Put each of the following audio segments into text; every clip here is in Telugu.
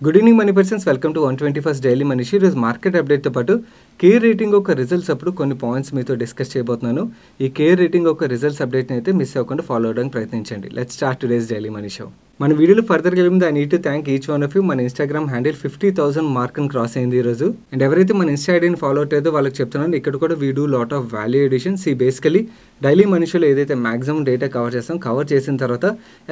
Good evening money persons, welcome to 121st daily Manish. ఈరోజు మార్కెట్ అప్డేట్తో పాటు కేర్ రేటింగ్ ఒక రిజల్ట్స్ అప్పుడు కొన్ని పాయింట్స్ మీతో డిస్కస్ చేయబోతున్నాను. ఈ కేర్ రేటింగ్ ఒక రిజల్ట్స్ అప్డేట్ని అయితే మిస్ అవ్వకుండా ఫాలో అవడానికి ప్రయత్నించండి. Let's start today's daily money show. మన వీడియోలో ఫర్దర్గా వెళ్ళే ముందు I need to thank each one of you. మన ఇన్స్టాగ్రామ్ హ్యాండిల్ 50,000 మార్క్ని క్రాస్ అయింది ఈరోజు. అండ్ ఎవరైతే మన ఇన్స్టా ఐడిని ఫాలో అవుతారో వాళ్ళకి చెప్తున్నాను, ఇక్కడ కూడా we do lot of value additions. ఈ బేసికలీ డైలీ మనీషోలో ఏదైతే మాక్సిమం డేటా కవర్ చేసిన తర్వాత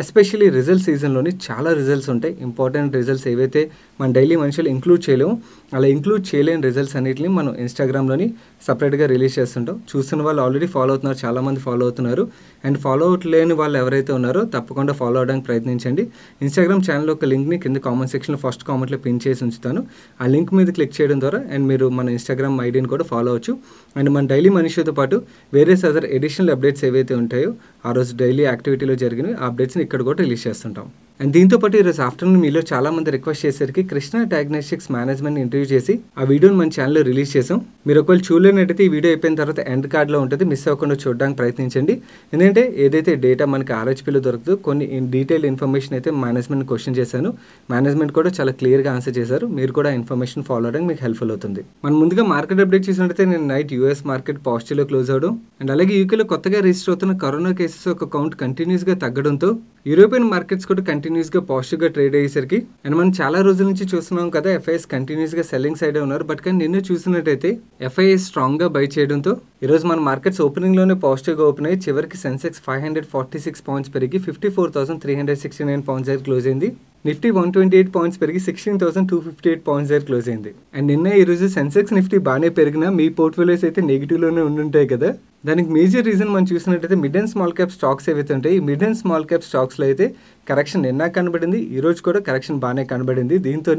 ఎస్పెషల్లీ రిజల్ట్ సీజన్లోని చాలా రిజల్ట్స్ ఉంటాయి. ఇంపార్టెంట్ రిజల్ట్స్ ఏవైతే మన డైలీ మనీషోలో ఇంక్లూడ్ చేయలేము, అలా ఇంక్లూడ్ చేయలేని రిజల్ట్స్ అన్నింటినీ మనం ఇన్స్టాగ్రామ్లోని సపరేట్గా రిలీజ్ చేస్తుంటాం. చూస్తున్న వాళ్ళు ఆల్రెడీ ఫాలో అవుతున్నారు, చాలామంది ఫాలో అవుతున్నారు. అండ్ ఫాలో అవట్లేని వాళ్ళు ఎవరైతే ఉన్నారో తప్పకుండా ఫాలో అవడానికి ప్రయత్నించండి. ఇన్స్టాగ్రామ్ ఛానల్ ఒక లింక్ని కింద కామెంట్ సెక్షన్లో ఫస్ట్ కామెంట్లో పిన్ చేసి ఉంచుతాను. ఆ లింక్ మీద క్లిక్ చేయడం ద్వారా అండ్ మీరు మన ఇన్స్టాగ్రామ్ ఐడిని కూడా ఫాలో అవచ్చు. అండ్ మన డైలీ మనీషోతో పాటు వేరే అదర్ ఎడిషనల్ అప్డేట్స్ ఏవైతే ఉంటాయో ఆ రోజు డైలీ యాక్టివిటీలో జరిగినవి ఆ అప్డేట్స్ని ఇక్కడ కూడా రిలీజ్ చేస్తుంటాం. అండ్ దీంతో పాటు ఈరోజు ఆఫ్టర్నూన్ మీలో చాలా మంది రిక్వెస్ట్ చేసేసరికి కృష్ణ డయాగ్నోస్టిక్స్ మేనేజ్మెంట్ ఇంటర్వ్యూ చేసి ఆ వీడియోని మన ఛానల్లో రిలీజ్ చేసాం. మీరు ఒకవేళ చూడలేనట్టయితే ఈ వీడియో అయిపోయిన తర్వాత ఎండ్ కార్డ్లో ఉంటుంది, మిస్ అవ్వకుండా చూడడానికి ప్రయత్నించండి. ఎందుకంటే ఏదైతే డేటా మనకి ఆర్హెచ్పీలో దొరుకుతుందో కొన్ని డీటెయిల్ ఇన్ఫర్మేషన్ అయితే మేనేజ్మెంట్ క్వశ్చన్ చేశాను. మేనేజ్మెంట్ కూడా చాలా క్లియర్గా ఆన్సర్ చేశారు. మీరు కూడా ఇన్ఫర్మేషన్ ఫాలో అవడానికి మీకు హెల్ప్ఫుల్ అవుతుంది. మనం ముందుగా మార్కెట్ అప్డేట్ చూసినట్టయితే నేను నైట్ యూఎస్ మార్కెట్ పాజిటివ్లో క్లోజ్ అవడం అండ్ అలాగే యూకేలో కొత్తగా రిజిస్టర్ అవుతున్న కరోనా కేసెస్ ఒక కౌంట్ కంటిన్యూస్గా తగ్గడంతో యూరోపియన్ మార్కెట్స్ కూడా కంటిన్యూస్గా పాజిటివ్గా ట్రేడ్ అయ్యేసరికి అండ్ మనం చాలా రోజుల నుంచి చూస్తున్నాం కదా, ఎఫ్ఐఎస్ కంటిన్యూస్గా సెల్లింగ్ సైడే ఉన్నారు. బట్ కానీ నిన్న చూసినట్టయితే ఎఫ్ఐఎస్ స్ట్రాంగ్గా బై చేయడంతో ఈరోజు మన మార్కెట్స్ ఓపెనింగ్లోనే పాజిటివ్గా ఓపెన్ అయ్యి చివరికి సెన్సెక్స్ 546 పాయింట్స్ పెరిగి 54,369 పాయింట్స్ దగ్గర క్లోజ్ అయింది. నిఫ్టీ 128 పాయింట్స్ పెరిగి 16,258 పాయింట్స్ దగ్గర క్లోజ్ అయింది. అండ్ నిన్న ఈరోజు సెన్సెక్స్ నిఫ్టీ బాగానే పెరిగినా మీ పోర్ట్ఫోలియోస్ అయితే నెగిటివ్లోనే ఉండుంటాయి కదా. దానికి మేజర్ రీజన్ మనం చూసినట్టయితే mid and small cap stocks ఏవైతే ఉంటాయి, ఈ మిడ్ అండ్ స్మాల్ క్యాప్ స్టాక్స్లో అయితే కరెక్షన్ నిన్న కనబడింది, ఈరోజు కూడా కరెక్షన్ బాగానే కనబడింది. దీంతో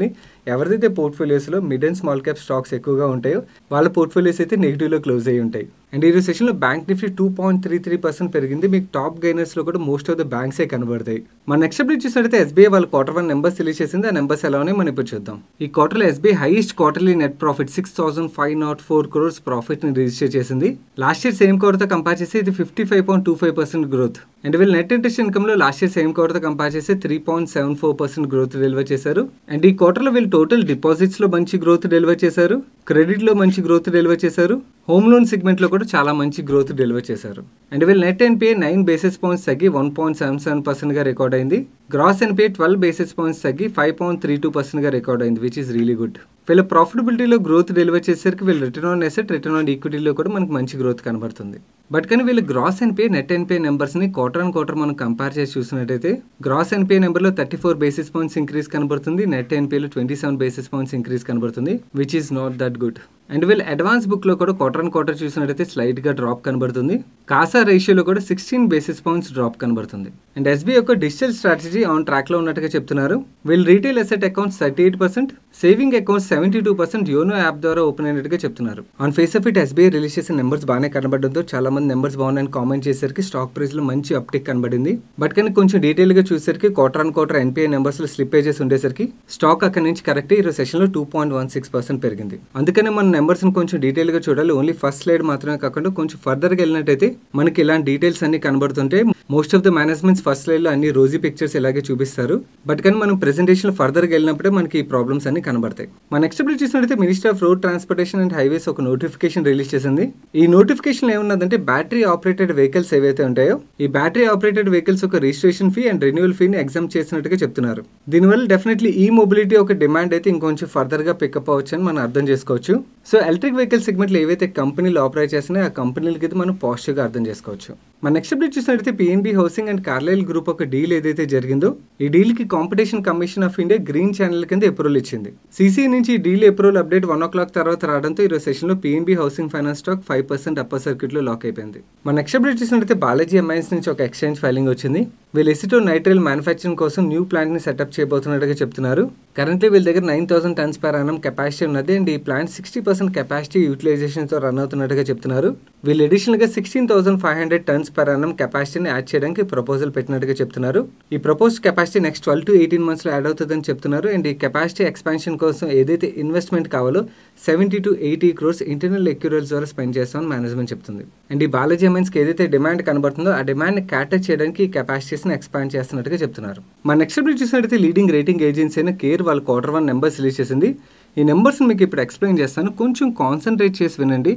ఎవరిదైతే పోర్ట్ఫోలియోస్లో mid and small cap stocks ఎక్కువగా ఉంటాయో వాళ్ళ పోర్ట్ఫోలియోస్ అయితే నెగిటివ్లో క్లోజ్ అయ్యి ఉంటాయి. అండ్ ఈరోజు సెషన్లో బ్యాంక్ నిఫ్టీ 2.33% పెరిగింది. మీకు టాప్ గైనర్స్లో కూడా మోస్ట్ ఆఫ్ ద బ్యాంక్సే కనబడతాయి. మన నెక్స్ట్ అప్డేట్ చూసినట్టయితే ఎస్బీఐ వాళ్ళ Q1 నెంబర్స్ రిలీజ్ చేసింది. ఆ నెంబర్స్ ఎలా ఉన్నాయి మనం ఇప్పుడు చూద్దాం. ఈ క్వార్టర్లో SBI highest quarterly net profit 6,504 crores ప్రాఫిట్ని రిజిస్టర్ చేసింది. లాస్ట్ ఇయర్ సేమ్ క్వార్టర్తో కంపేర్ చేసి ఇది 55.25% గ్రోత్. అండ్ వీళ్ళు నెట్ ఇంట్రెస్ట్ ఇన్కమ్లో లాస్ట్ ఇయర్ సేమ్ క్వార్టర్తో కంపేర్ చేసి 3.74% గ్రోత్ డెలివర్ చేశారు. అండ్ ఈ క్వార్టర్లో వీళ్ళు టోటల్ డిపాజిట్స్లో మంచి గ్రోత్ డెలివర్ చేశారు, క్రెడిట్లో మంచి గ్రోత్ డెలివర్ చేశారు, హోమ్ లోన్ సెగ్మెంట్లో కూడా చాలా మంచి గ్రోత్ డెలివర్ చేశారు. అండ్ వీళ్ళు నెట్ ఎన్పిఏ 9 basis points తగ్గి 1.77%గా రికార్డ్ అయింది. గ్రాస్ ఎన్పిఏ 12 basis points తగ్గి 5.32%గా రికార్డ్ అయింది, విచ్ ఈస్ రియలీ గుడ్. వీళ్ళ ప్రాఫిటబిలిటీలో గ్రోత్ డెలివర్ చేసేసరికి వీళ్ళు return on asset, return on ఈక్విటీలో కూడా మనకు మంచి గ్రోత్ కనబడుతుంది. బట్ కానీ వీళ్ళు గ్రాస్ ఎన్పిఏ నెట్ ఎన్పిఏ నెంబర్స్ని క్వార్టర్ మనం కంపేర్ చేసి చూసినట్టయితే గ్రాస్ ఎన్పిఏ నెంబర్లో 34 basis points ఇంక్రీజ్ కనబడుతుంది, నెట్ ఎన్పిఏలో 27 basis points ఇంక్రీజ్ కనబడుతుంది, which is not that good. And వీళ్ళు అడ్వాన్స్ బుక్లో కూడా క్వార్టర్ చూసినట్టయితే స్లైట్గా డ్రాప్ కనబడుతుంది. కాసా రేషియోలో కూడా 16 basis points డ్రాప్ కనబడుతుంది. అండ్ ఎస్బీఐ యొక్క డిజిటల్ స్ట్రాటజీ ఆన్ ట్రాక్లో ఉన్నట్టుగా చెప్తున్నారు. వీళ్ళు retail asset accounts 38%, saving accounts 72% YONO app ద్వారా ఓపెన్ అయినట్టుగా చెప్తున్నారు. On face of it SBI release చేసిన నెంబర్స్ బాగానే కనబడడంతో చాలా మంది నెంబర్స్ బాగున్నాయని కామెంట్ చేసేసరికి స్టాక్ ప్రైస్లో మంచి అప్టిక్ కనబడింది. బట్ కానీ కొంచెం డీటెయిల్గా చూసేసరికి క్వార్టర్ ఎన్పిఐ నెంబర్స్లో స్లిప్పేజెస్ ఉండేసరికి స్టాక్ అక్కడి నుంచి కరెక్ట్ ఈరోజు సెషన్లో 2.16% పెరిగింది. అందుకనే మన నెంబర్స్ని కొంచెం డీటెయిల్గా చూడాలి. ఓన్లీ ఫస్ట్ స్లైడ్ మాత్రమే కాకుండా కొంచెం ఫర్దర్గా వెళ్ళినట్టయితే మనకి ఇలాంటి డీటెయిల్స్ అన్ని కనబడుతుంటే most of the managements first స్లైడ్లో అన్ని రోజీ పిక్చర్స్ ఇలాగే చూపిస్తారు. బట్ కానీ మనం ప్రెజెంటేషన్ ఫర్దర్గా వెళ్ళినప్పుడే మనకి ఈ ప్రాబ్లమ్స్ అన్ని కనబడతాయి. మన నెక్స్ట్ అప్డేట్ చూసినట్టయితే minister of road transportation and highways ఒక నోటిఫికేషన్ రిలీజ్ చేసింది. ఈ నోటిఫికేషన్ ఏమున్నదంటే బ్యాటరీ ఆపరేటెడ్ వెహికల్స్ ఏవైతే ఉంటాయో ఈ బ్యాటరీ ఆపరేటెడ్ వెహికల్స్ ఒక రిజిస్ట్రేషన్ ఫీ అండ్ రెన్యువల్ ఫీని ఎగ్జామ్ చేసినట్టుగా చెప్తున్నారు. దీనివల్ల డెఫినెట్లీ ఈ మొబిలిటీ ఒక డిమాండ్ అయితే ఇంకొంచెం ఫర్దర్గా పికప్ అవ్వచ్చు అని మనం అర్థం చేసుకోవచ్చు. సో ఎలక్ట్రిక్ వెహికల్ సెగ్మెంట్లో ఏవైతే కంపెనీలు ఆపరేట్ చేస్తున్నాయో ఆ కంపెనీలకి అయితే మనం పాజిటివ్గా అర్థం చేసుకోవచ్చు. మన నెక్స్ట్ అప్డేట్ చూసినట్టయితే PNB housing and Carlyle group ఒక డీల్ ఏదైతే జరిగిందో ఈ డీల్కి competition commission of India green channel కింద అప్రూవల్ ఇచ్చింది. సిసి నుంచి ఈ డీల్ అప్రూవల్ అప్డేట్ 1 o'clock తర్వాత రావడంతో ఈరోజు సెషన్లో PNB housing finance stock 5% upper సర్క్యూట్లో లాక్ అయిపోయింది. మన నెక్స్ట్ అప్డేట్ చూసినట్టయితే బాలాజీ ఎంఐన్స్ నుంచి ఒక ఎక్స్చేంజ్ ఫైలింగ్ వచ్చింది. వీళ్ళు ఎసిటోన్ నైట్రైల్ మ్యానుఫ్యాక్చరింగ్ కోసం న్యూ ప్లాంట్ని సెటప్ చేయబోతున్నట్టుగా చెప్తున్నారు. కరెంట్లీ వీళ్ళ దగ్గర 9,000 tons per annum కెపాసిటీ ఉన్నది అండ్ ఈ ప్లాంట్ 60% కెపాసిటీ యూటిలైజేషన్తో రన్ అవుతున్నట్టుగా చెప్తున్నారు. వీళ్ళు అడిషనల్గా 16,500 tons per annum కెపాసిటీని యాడ్ చేయడానికి ప్రపోజల్ పెట్టినట్టుగా చెప్తున్నారు. ఈ ప్రపోజ్డ్ కెపాసిటీ నెక్స్ట్ 12 to 18 monthsలో యాడ్ అవుతుందని చెప్తున్నారు. అండ్ ఈ కెపాసిటీ ఎక్స్పాన్షన్ కోసం ఏదైతే ఇన్వెస్ట్మెంట్ కావాలో 70 to 80 crores ఇంటర్నల్ ఎక్యూరల్స్ ద్వారా స్పెండ్ చేస్తామని మేనేజ్మెంట్ చెప్తుంది. అండ్ ఈ బాలాజీ ఎంఐన్స్కి ఏదైతే డిమాండ్ కనబడుతుందో ఆ డిమాండ్ని క్యాటర్ చేయడానికి ఈ కెపాసిటీస్ని ఎక్స్పాండ్ చేస్తున్నట్టుగా చెప్తున్నారు. మన నెక్స్ట్ అప్డేట్ చూసినట్టయితే లీడింగ్ రేటింగ్ ఏజెన్సీ అయిన కేర్ కేర్ వాళ్ళ Q1 నెంబర్స్ రిలీజ్ చేసింది. ఈ నెంబర్స్ని మీకు ఇప్పుడు ఎక్స్ప్లెయిన్ చేస్తాను. కొంచెం కాన్సన్ట్రేట్ చేసి వినండి.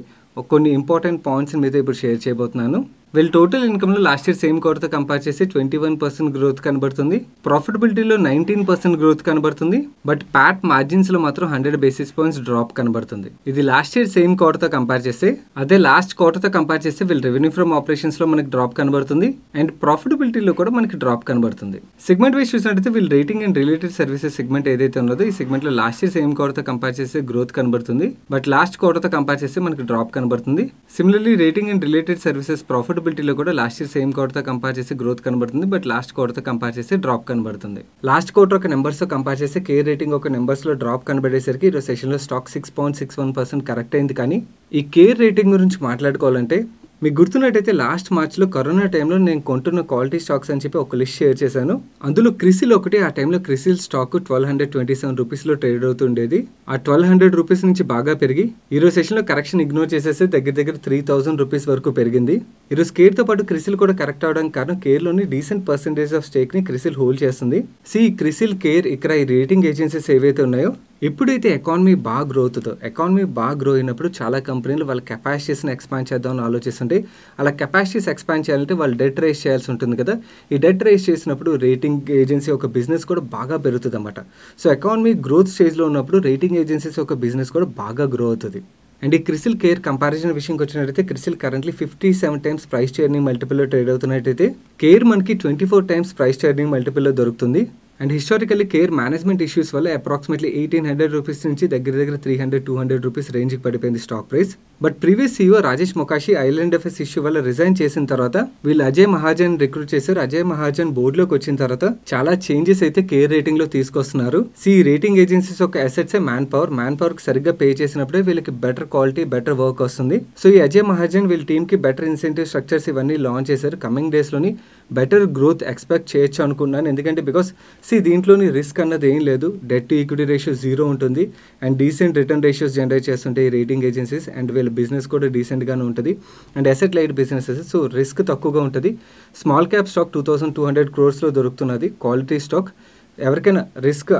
కొన్ని ఇంపార్టెంట్ పాయింట్స్ మీతో ఇప్పుడు షేర్ చేయబోతున్నాను. వీళ్ళ టోటల్ ఇన్కమ్లో లాస్ట్ ఇయర్ సేమ్ క్వార్టర్తో కంపేర్ చేసి 21% గ్రోత్ కనబడుతుంది. ప్రాఫిటబిలిటీలో 19% గ్రోత్ కనబడుతుంది. బట్ ప్యాట్ మార్జిన్స్లో మాత్రం 100 బేసిస్ పాయింట్స్ డ్రాప్ కనబడుతుంది. ఇది లాస్ట్ ఇయర్ సేమ్ క్వార్టర్తో కంపేర్ చేస్తే, అదే లాస్ట్ క్వార్టర్తో కంపేర్ చేస్తే వీళ్ళ రెవెన్యూ ఫ్రమ్ ఆపరేషన్స్లో మనకి డ్రాప్ కనబడుతుంది అండ్ ప్రాఫిటబిలిటీలో కూడా మనకి డ్రాప్ కనబడుతుంది. సెగ్మెంట్ వైజ్ చూసినట్టయితే వీళ్ళు rating and related services segment ఏదైతే ఉన్నదో ఈ సెగ్మెంట్లో లాస్ట్ ఇయర్ సేమ్ క్వార్టర్తో కంపేర్ చేస్తే గ్రోత్ కనబడుతుంది. బట్ లాస్ట్ క్వార్టర్తో కంపేర్ చేస్తే మనకి డ్రాప్ కనబడుతుంది. Similarly rating and related services ప్రాఫిటబిలిటీలో కూడా లాస్ట్ ఇయర్ సేమ్ క్వార్టర్తో కంపేర్ చేసి గ్రోత్ కనబడుతుంది. బట్ లాస్ట్ క్వార్టర్తో కంపేర్ చేస్తే డ్రాప్ కనబడుతుంది. లాస్ట్ క్వార్టర్ ఒక నెంబర్స్తో కంపేర్ చేస్తే కేర్ రేటింగ్ ఒక నెంబర్స్లో డ్రాప్ కనబడేసరికి ఈరోజు సెషన్లో స్టాక్ 6.61% కరెక్ట్ అయింది. కానీ ఈ కేర్ రేటింగ్ గురించి మాట్లాడుకోవాలంటే మీకు గుర్తున్నట్టయితే లాస్ట్ మార్చ్లో కరోనా టైంలో నేను కొంటున్న క్వాలిటీ స్టాక్స్ అని చెప్పి ఒక లిస్ట్ షేర్ చేశాను. అందులో క్రిసిల్ ఒకటి. ఆ టైంలో క్రిసిల్ స్టాక్ 1227 రూపీస్లో ట్రేడ్ అవుతుండేది. ఆ 1200 రూపీస్ నుంచి బాగా పెరిగి ఈరోజు సెషన్లో కరెక్షన్ ఇగ్నోర్ చేసేస్తే దగ్గర 3000 రూపీస్ వరకు పెరిగింది. ఈరోజు కేర్తో పాటు క్రిసిల్ కూడా కరెక్ట్ అవడానికి కారణం కేర్లోని డీసెంట్ పర్సెంటేజ్ ఆఫ్ స్టేక్ని క్రిసిల్ హోల్డ్ చేస్తుంది. క్రిసిల్, కేర్, ఇక్కడ ఈ రేటింగ్ ఏజెన్సీస్ ఏవైతే ఉన్నాయో ఎప్పుడైతే ఎకానమీ బాగా గ్రో అయినప్పుడు చాలా కంపెనీలు వాళ్ళ కెపాసిటీస్ని ఎక్స్పాండ్ చేద్దామని ఆలోచిస్తుంటే, అలా కెపాసిటీస్ ఎక్స్పాండ్ చేయాలంటే వాళ్ళు డెట్ రేస్ చేయాల్సి ఉంటుంది కదా. ఈ డెట్ రేస్ చేసినప్పుడు రేటింగ్ ఏజెన్సీ ఒక బిజినెస్ కూడా బాగా పెరుగుతుంది అన్నమాట. సో ఎకానమీ గ్రోత్ స్టేజ్లో ఉన్నప్పుడు రేటింగ్ ఏజెన్సీస్ ఒక బిజినెస్ కూడా బాగా గ్రో అవుతుంది. అండ్ ఈ క్రిసిల్ కేర్ కంపారిజన్ విషయంకి వచ్చినట్టయితే Crisil currently 57 times price to earning మల్టిపుల్లో ట్రేడ్ అవుతున్నట్టయితే కేర్ మనకి 24 టైమ్స్ ప్రైస్ టు ఎర్నింగ్ మల్టిపుల్లో దొరుకుతుంది. And historically CARE management issues వల్ల అప్రాక్సిమేట్లీ 1800 రూపీస్ నుంచి దగ్గర 300-200 రూపీస్ రేంజ్కి పడిపోయింది stock price. But previous CEO Rajesh Mokashi IL and FS issue వల్ల రిజైన్ చేసిన తర్వాత వీళ్ళు అజయ్ మహాజన్ రిక్రూట్ చేశారు. అజయ్ మహాజన్ బోర్డులోకి వచ్చిన తర్వాత చాలా చేంజెస్ అయితే కేర్ రేటింగ్ లో తీసుకొస్తున్నారు. రేటింగ్ ఏజెన్సీస్ ఒక అసెట్స్ మ్యాన్ పవర్ కి సరిగ్గా పే చేసినప్పుడే వీళ్ళకి బెటర్ క్వాలిటీ, బెటర్ వర్క్ వస్తుంది. సో ఈ అజయ్ మహాజన్ వీళ్ళ టీమ్ కి బెటర్ ఇన్సెంటివ్ స్ట్రక్చర్స్ ఇవన్నీ లాంచ్ చేశారు. కమింగ్ డేస్ లోని బెటర్ గ్రోత్ ఎక్స్పెక్ట్ చేయొచ్చు అనుకున్నాను. ఎందుకంటే బికాస్ దీంట్లోని రిస్క్ అన్నది ఏం లేదు. డెట్ టు ఈక్విటీ రేషియో 0 ఉంటుంది and decent return ratios generate చేస్తుంటాయి ఈ రేటింగ్ ఏజెన్సీస్. అండ్ వీళ్ళ బిజినెస్ కూడా డీసెంట్గానే ఉంటుంది and asset light businesses. So risk తక్కువగా ఉంటుంది. స్మాల్ క్యాప్ స్టాక్ 2200 crores దొరుకుతున్నది. Quality stock. ఎవరికైనా రిస్క్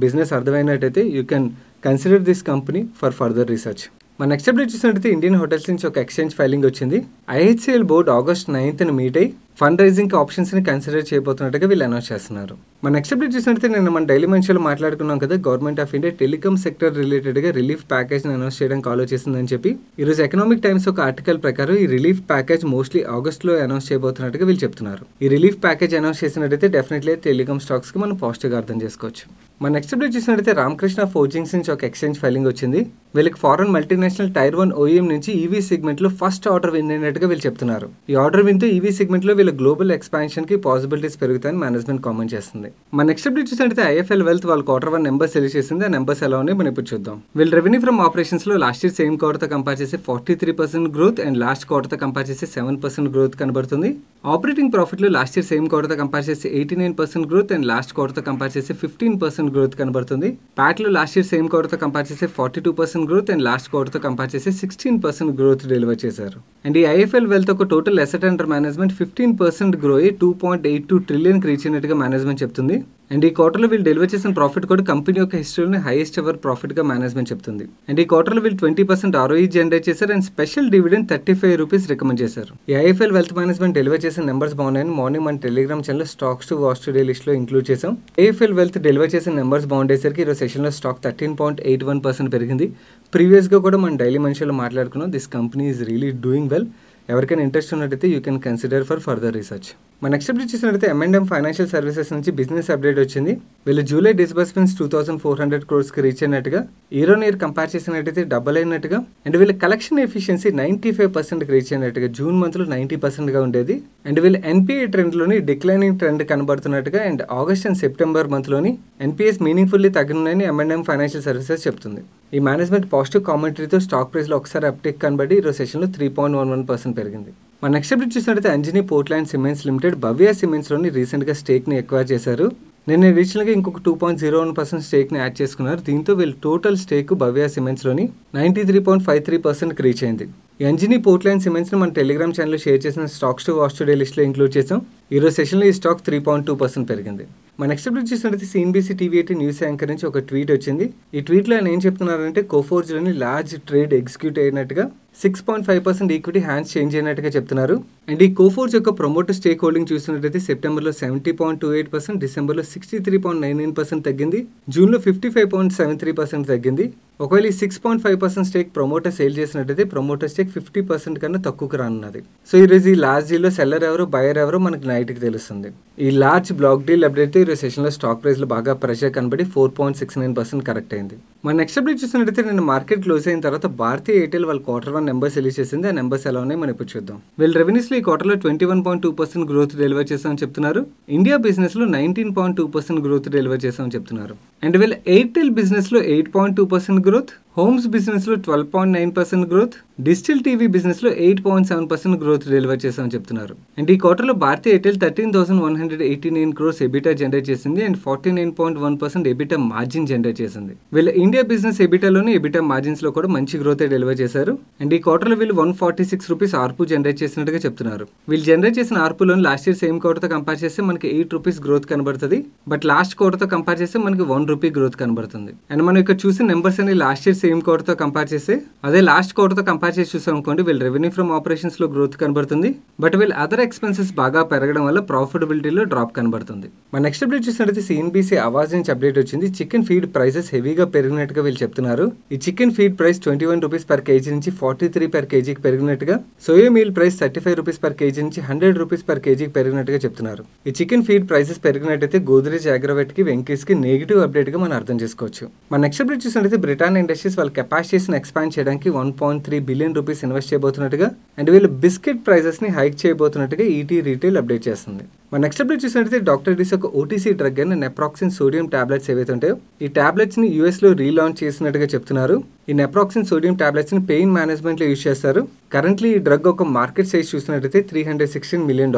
బిజినెస్ అర్థమైనట్టయితే you can consider this company for further research. మన నెక్స్ట్ అప్డేట్ చూసినట్టయితే ఇండియన్ హోటల్స్ నుంచి ఒక ఎక్స్చేంజ్ ఫైలింగ్ వచ్చింది. IHCL board August 9th meet అయ్యి ఫండ్ రైజింగ్ ఆప్షన్స్ని కన్సిడర్ చేయబోతున్నట్టుగా వీళ్ళు అనౌన్స్ చేస్తున్నారు. మన నెక్స్ట్ అప్డేట్ చూసినట్టయితే నేను మన డైలీ మనిషిలో మాట్లాడుకున్నాం కదా, government of India telecom sector రిలేటెడ్గా రిలీఫ్ ప్యాకేజ్ని అనౌన్స్ చేయడానికి ఆలోచిస్తుందని చెప్పి ఈరోజు ఎకనామిక్ టైమ్స్ ఒక ఆర్టికల్ ప్రకారం ఈ రిలీఫ్ ప్యాకేజ్ మోస్ట్లీ ఆగస్ట్లో అనౌన్స్ చేయబోతున్నట్టుగా వీళ్ళు చెప్తున్నారు. ఈ రిలీఫ్ ప్యాకేజ్ అనౌన్స్ చేసినట్టయితే డెఫినెట్లీ టెలికామ్ స్టాక్స్కి మనం పాజిటివ్గా అర్థం చేసుకోవచ్చు. మన నెక్స్ట్ అప్డేట్ చూసినట్టయితే రామకృష్ణ ఫోర్జింగ్స్ నుంచి ఒక ఎక్స్చేంజ్ ఫైలింగ్ వచ్చింది. వీళ్ళకి ఫారెన్ మల్టీనేషనల్ Tier 1 OEM నుంచి ఈవీ సెగ్మెంట్లో ఫస్ట్ ఆర్డర్ విన్ అయినట్టుగా వీళ్ళు చెప్తున్నారు. ఈ ఆర్డర్ విన్తో ఈవీ సెగ్మెంట్లో వీళ్ళ గ్లోబల్ ఎక్స్పాన్షన్కి పాసిబిలిటీస్ పెరుగుతాయని మేనేజ్మెంట్ కామెంట్ చేస్తుంది. మన నెక్స్ట్ అప్డేట్ చూసినట్టయితే IIFL వెల్త్ వాళ్ళ Q1 నెంబర్స్ రిలీజ్ చేసింది. ఆ నెంబర్స్ ఎలా ఉన్నాయి మనం ఇప్పుడు చూద్దాం. వీళ్ళ రెవెన్యూ ఫ్రమ్ ఆపరేషన్స్లో లాస్ట్ ఇయర్ సేమ్ క్వార్టర్తో కంపేర్ చేసి 43% గ్రోత్ అండ్ లాస్ట్ క్వార్టర్తో కంపేర్ చేసి 7% గ్రోత్ కనబడుతుంది. ఆపరేటింగ్ ప్రాఫిట్లో లాస్ట్ ఇయర్ సేమ్ క్వార్టర్తో కంపేర్ చేసి 89% గ్రోత్ అండ్ లాస్ట్ క్వార్టర్తో కంపేర్ చేసి 15% గ్రోత్ కనబడుతుంది. ప్యాట్లో లాస్ట్ ఇయర్ సేమ్ క్వార్టర్తో కంపేర్ చేసి 42% గ్రోత్ అండ్ లాస్ట్ క్వార్టర్తో కంపేర్ చేసి 16% గ్రోత్ డెలివర్ చేశారు. అండ్ ఈ IIFL వెల్త్ ఒక total asset under management 15% grow అయ్యి 2.82 trillion రీచ్ అయినట్టుగా మేనేజ్మెంట్ చెప్తుంది. అండ్ ఈ క్వార్టర్లో వీళ్ళు డెలివర్ చేసిన ప్రాఫిట్ కూడా కంపెనీ యొక్క హిస్టరీలోనే హైయెస్ట్ ఎవర్ ప్రాఫిట్గా మేనేజ్మెంట్ చెప్తుంది. అండ్ ఈ క్వార్టర్లో వీళ్ళు 20% ROE జనరేట్ చేశారు and special dividend 35 rupees recommend చేశారు. ఈ IIFL వెల్త్ మేనేజ్మెంట్ డెలివర్ చేసిన నెంబర్స్ బాగున్నాయని మార్నింగ్ మన Telegram channel stocks to watch today లిస్ట్లో ఇంక్లూడ్ చేసాం. IIFL వెల్త్ డెలివర్ చేసిన నెంబర్స్ బాగుండేసరికి ఈరోజు సెషన్లో స్టాక్ 13.81% పెరిగింది. ప్రీవియస్గా కూడా మన డైలీ మనిషిలో మాట్లాడుకున్నాం. This company is really doing well. ఎవరికైనా ఇంట్రెస్ట్ ఉన్నట్టయితే you can consider for further research. మన నెక్స్ట్ అప్డేట్ చూసినట్టయితే M&M ఫైనాన్షియల్ సర్వీసెస్ నుంచి బిజినెస్ అప్డేట్ వచ్చింది. వీళ్ళు జూలై డిస్బర్స్మెంట్స్ 2400 crores రీచ్ అయినట్టుగా, ఇయర్ ఆన్ ఇయర్ కంపేర్ చేసినట్టయితే డబల్ అయినట్టుగా అండ్ వీళ్ళ కలెక్షన్ ఎఫిషియన్సీ 95% రీచ్ అయినట్టుగా, జూన్ మంత్లో 90%గా ఉండేది. అండ్ వీళ్ళ NPA ట్రెండ్లోని డిక్లైనింగ్ ట్రెండ్ కనబడుతున్నట్టుగా అండ్ ఆగస్ట్ అండ్ సెప్టెంబర్ మంత్లోని NPAs meaningfully తగ్గినాయని M&M financial services చెప్తుంది. ఈ మేనేజ్మెంట్ పాజిటివ్ కామెంటరీతో స్టాక్ ప్రైస్లో ఒకసారి అప్టేక్ కనబడి ఈరోజు సెషన్లో 3.11% పెరిగింది. మన నెక్స్ట్ అప్డేట్ చూసినట్టయితే అంజనీ పోర్ట్లాండ్ సిమెంట్స్ లిమిటెడ్ భవ్య సిమెంట్స్లోని రీసెంట్గా స్టేక్ని ఎక్వైర్ చేశారు. నేను రీసెంట్గా ఇంకొక 2.01% స్టేక్ని యాడ్ చేసుకున్నారు. దీంతో వీళ్ళు టోటల్ స్టేక్ భవ్య సిమెంట్స్లోని 93.53%కి రీచ్ అయింది. ఈ అంజనీ పోర్ట్లాండ్ సిమెంట్స్ని మన టెలిగ్రామ్ ఛానల్లో షేర్ చేసిన స్టాక్స్ టు వాచ్ టుడే లిస్ట్లో ఇంక్లూడ్ చేసాం. ఈరోజు సెషన్లో ఈ స్టాక్ 3.2% పెరిగింది. మన నెక్స్ట్ అప్డేట్ చూసినట్లయితే CNBC TV18 న్యూస్ యాంకర్ నుంచి ఒక ట్వీట్ వచ్చింది. ఈ ట్వీట్లో ఆయన ఏం చెప్తున్నారంటే కోఫోర్జ్లోని లార్జ్ ట్రేడ్ ఎగ్జిక్యూట్ అయినట్టుగా 6.5% ఈక్విటీ హ్యాండ్స్ చేంజ్ అయినట్టుగా చెప్తున్నారు. అండ్ ఈ కోఫోర్జ్ యొక్క ప్రమోటర్ స్టేక్ హోల్డింగ్ చూసినట్లయితే సెప్టెంబర్లో 70.28%, డిసెంబర్లో 63.99% తగ్గింది, జూన్లో 55.73% తగ్గింది. ఒకవేళ ఈ 6.5% స్టేక్ ప్రమోటర్ సేల్ చేసినట్టయితే ప్రమోటర్ స్టేక్ 50% కన్నా తక్కువకు రానున్నది. సో ఈరోజు ఈ లార్జ్ డీల్లో సెల్లర్ ఎవరు బయర్ ఎవరు మనకి నైట్కి తెలుస్తుంది. ఈ లార్జ్ బ్లాక్ డీల్ అప్డేట్ ఈరోజు సెషన్లో స్టాక్ ప్రైస్లో బాగా ప్రెషర్ కనబడి 4.69% కరెక్ట్ అయింది. మన నెక్స్ట్ అప్డేట్ చూసినట్టయితే నేను మార్కెట్ క్లోజ్ అయిన తర్వాత భారతీయ ఎయిర్టెల్ వాళ్ళ Q1 నెంబర్స్ రిలీజ్ చేసింది. ఆ నెంబర్స్ ఎలా ఉన్నాయి మనం ఇప్పుడు చూద్దాం. వీళ్ళ రెవెన్యూస్లో ఈ క్వార్టర్లో 21.2% గ్రోత్ డెలివర్ చేస్తామని చెప్తున్నారు. ఇండియా బిజినెస్లో 19.2% గ్రోత్ డెలివర్ చేస్తామని చెప్తున్నారు. అండ్ వీళ్ళ ఎయిర్టెల్ బిజినెస్లో 8.2% గ్రోత్, హోమ్స్ బిజినెస్లో 12.9% గ్రోత్, డిజిటల్ టీవీ బిజినెస్లో 8.7% గ్రోత్ డెలివర్ చేస్తామని చెప్తున్నారు. అండ్ ఈ క్వార్టర్లో భారతీయ ఎయిర్టెల్ 13,189 crores ఎబిటా జనరేట్ చేసింది అండ్ 49.1% ఎబిటా మార్జిన్ జనరేట్ చేసింది. వీళ్ళ ఇండియా బిజినెస్ ఎబిటాలోని ఎబిటా మార్జిన్స్ లో కూడా మంచి గ్రోత్ డెలివర్ చేశారు. అండ్ ఈ క్వార్టర్లో వీళ్ళు 146 రూపీస్ ఆర్పు జనరేట్ చేసినట్టుగా చెప్తున్నారు. వీళ్ళు జనరేట్ చేసిన ఆర్పులోని లాస్ట్ ఇయర్ సేమ్ క్వార్టర్తో కంపేర్ చేస్తే మనకి 8 రూపీస్ గ్రోత్ కనబడుతుంది. బట్ లాస్ట్ క్వార్టర్తో కంపేర్ చేస్తే మనకి 1 రూపీ గ్రోత్ కనబడుతుంది. అండ్ మనం ఇక్కడ చూసిన నెంబర్స్ అని లాస్ట్ ఇయర్ సేమ్ క్వార్టర్తో కంపేర్ చేస్తే అదే లాస్ట్ క్వార్టర్తో కంపేర్ చేసి చూసాం అనుకోండి, వీళ్ళు రెవెన్యూ ఫ్రమ్ ఆపరేషన్స్ లో గ్రోత్ కనబడుతుంది. బట్ వీళ్ళు అదర్ ఎక్స్పెన్సెస్ బాగా పెరగడం వల్ల ప్రాఫిటబిలిటీలో డ్రాప్ కనబడుతుంది. మన నెక్స్ట్ అప్డేట్ చూసినట్లయితే CNBC అవాజ్ నుంచి అప్డేట్ వచ్చింది. చికెన్ ఫీడ్ ప్రైసెస్ హెవీగా పెరిగినట్టుగా వీళ్ళు చెప్తున్నారు. ఈ chicken feed price 21 rupees per kg నుంచి 43 పర్ కేజీకి పెరిగినట్టుగా, soya meal price 35 rupees per kg నుంచి 100 రూపీస్ పర్ కేజీకి పెరిగినట్టుగా చెప్తున్నారు. ఈ చికెన్ ఫీడ్ ప్రైసెస్ పెరిగినట్టయితే గోద్రేజ్ అగ్రోవెట్ కి వెంకీస్ కి నెగిటివ్ అప్డేట్ గా మనం అర్థం చేసుకోవచ్చు. మన నెక్స్ట్ అప్డేట్ చూసినట్లయితే బ్రిటానియా ఇండస్ట్రీస్ వాళ్ళ కెపాసిటీస్ ని ఎక్స్పాండ్ చేయడానికి 1.3 బిలియన్ రూపీస్ ఇన్వెస్ట్ చేయబోతున్నట్టుగా అండ్ వీళ్ళు బిస్కెట్ ప్రైసెస్ ని హైక్ చేయబోతున్నట్టుగా ఈటీ రీటైల్ అప్డేట్ చేస్తుంది. మన నెక్స్ట్ అప్డేట్ చూసినట్లయితే డాక్టర్ డిస్ ఒక ఓటీసీ డ్రగ్ అయిన నెప్రాక్సిన్ సోడియం టాబ్లెట్స్ ఏవైతే ఉంటాయో ఈ టాబ్లెట్స్ ని US లో రీలాంచ్ చేసినట్టుగా చెప్తున్నారు. ఈ నెప్రాక్సిన్ సోడియం టాబ్లెట్స్ ని పెయిన్ మేనేజ్మెంట్ లో యూజ్ చేస్తారు. కరెంట్లీ ఈ డ్రగ్ ఒక మార్కెట్ సైజ్ చూసినట్లయితే $316 million.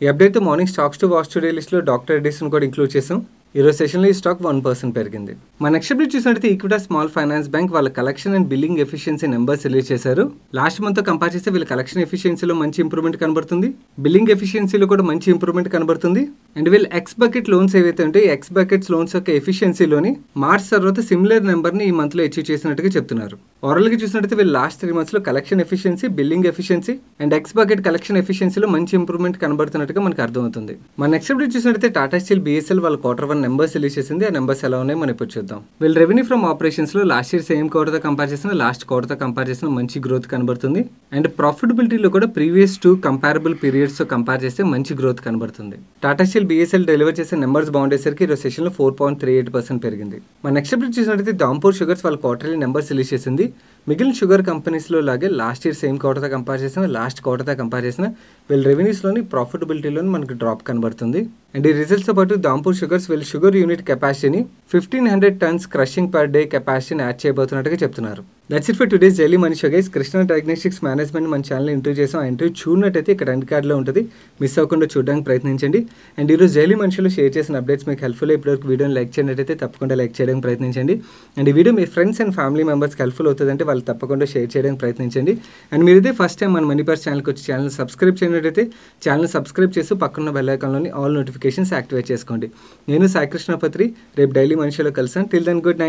ఈ update morning stocks to watch today list లో డాక్టర్ డిస్ ని కూడా ఇంక్లూడ్ చేసాం. ఈరోజు సెషన్లో ఈ స్టాక్ 1% పెరిగింది. మన నెక్స్ట్ అప్డేట్ చూసినట్లయితే ఈక్విటా స్మాల్ ఫైనాన్స్ బ్యాంక్ వాళ్ళ collection and billing efficiency numbers release చేశారు. లాస్ట్ మంత్ తో కంపేర్ చేస్తే వీళ్ళ కలెక్షన్ ఎఫిషియన్సీలో మంచి ఇంప్రూవ్మెంట్ కనబడుతుంది, బిల్లింగ్ ఎఫిషియన్సీలో కూడా మంచి ఇంప్రూవ్మెంట్ కనబడుతుంది. అండ్ వీళ్ళు ఎక్స్ బకెట్ లోన్స్ ఏవైతే ఉంటే ఎక్స్ బకెట్స్ లోన్స్ యొక్క ఎఫిషియన్సీలోని మార్చ్ తర్వాత సిమిలర్ నెంబర్ ని ఈ మంత్ లో అచీవ్ చేసినట్టుగా చెప్తున్నారు. ఓవరాల్ గా చూసినట్లయితే వీళ్ళు లాస్ట్ 3 months లో collection efficiency, billing efficiency and X bucket collection ఎఫిషియన్సీలో మంచి ఇంప్రూవ్మెంట్ కనబడుతున్నట్టుగా మనకు అర్థమవుతుంది. మన నెక్స్ట్ అప్డేట్ చూసినట్లయితే టాటా స్టీల్ BSL వాళ్ళ Q1 నెంబర్స్ రిలీజ్ చేసింది. ఆ నెంబర్స్ ఎలా ఉన్నాయి మనం ఇప్పుడు చూద్దాం. వీళ్ళ రెవెన్యూ ఫ్రమ్ ఆపరేషన్స్ లో లాస్ట్ ఇయర్ సేమ్ క్వార్టర్తో కంపేర్ చేసిన లాస్ట్ క్వార్టర్తో కంపేర్ చేసిన మంచి గ్రోత్ కనబడుతుంది. అండ్ ప్రాఫిటబిలిటీలో కూడా ప్రీవియస్ 2 కంపారబుల్ పీరియడ్స్ తో కంపేర్ చేస్తే మంచి గ్రోత్ కనబడుతుంది. టాటా స్టీల్ BSL డెలివర్ చేసే నెంబర్స్ బాగుండేసరికి ఈరోజు సెషన్లో 4.38% పెరిగింది. మన నెక్స్ట్ అప్డేట్ చూసినట్లయితే దాంపూర్ షుగర్స్ వాళ్ళ క్వార్టర్లీ నెంబర్స్ రిలీజ్ చేసింది. మిగిలిన షుగర్ కంపెనీస్లో లాగే లాస్ట్ ఇయర్ సేమ్ క్వార్టర్తో కంపేర్ చేసిన లాస్ట్ క్వార్టర్తో కంపేర్ చేసిన వీళ్ళ రెవెన్యూస్లోని ప్రాఫిటబిలిటీలోని మనకు డ్రాప్ కనబడుతుంది. అండ్ ఈ రిజల్ట్స్తో పాటు దాంపూర్ షుగర్స్ వీళ్ళ షుగర్ యూనిట్ కెపాసిటీని 1500 tons క్రషింగ్ పర్ డే కెపాసిటీని యాడ్ చేయబోతున్నట్టుగా చెప్తున్నారు. That's it for today's daily money show guys. Krishna diagnostics management మన ఛానల్ ఇంటర్వ్యూ చేసాం. ఆ ఇంటర్వ్యూ చూడనట్టయితే ఇక్కడ ఎండ్ కార్డ్లో ఉంటుంది, మిస్ అవ్వకుండా చూడడానికి ప్రయత్నించండి. అండ్ ఈరోజు డైలీ మనీ షోలో షేర్ చేసిన అప్డేట్స్ మీకు హెల్ప్ఫుల్ ఇప్పటివరకు వీడియోని లైక్ చేయనట్టయితే తప్పకుండా లైక్ చేయడానికి ప్రయత్నించండి. అండ్ ఈ video me friends and family మెంబర్స్కి హెల్ప్ఫుల్ అవుతుందంటే వాళ్ళు తప్పకుండా షేర్ చేయడానికి ప్రయత్నించండి. అండ్ మీరు ఇదే ఫస్ట్ టైం మన మనీ పర్స్ ఛానల్కి వచ్చి ఛానల్ సబ్స్క్రైబ్ చేయనట్టయితే ఛానల్ సబ్స్క్రైబ్ చేసి పక్కన బెల్ ఐకాన్లోని ఆల్ నోటిఫికేషన్స్ యాక్టివేట్ చేసుకోండి. నేను సాయి కృష్ణ పత్రి, రేపు డైలీ మనీ షోలో కలుస్తాను. Till then good night.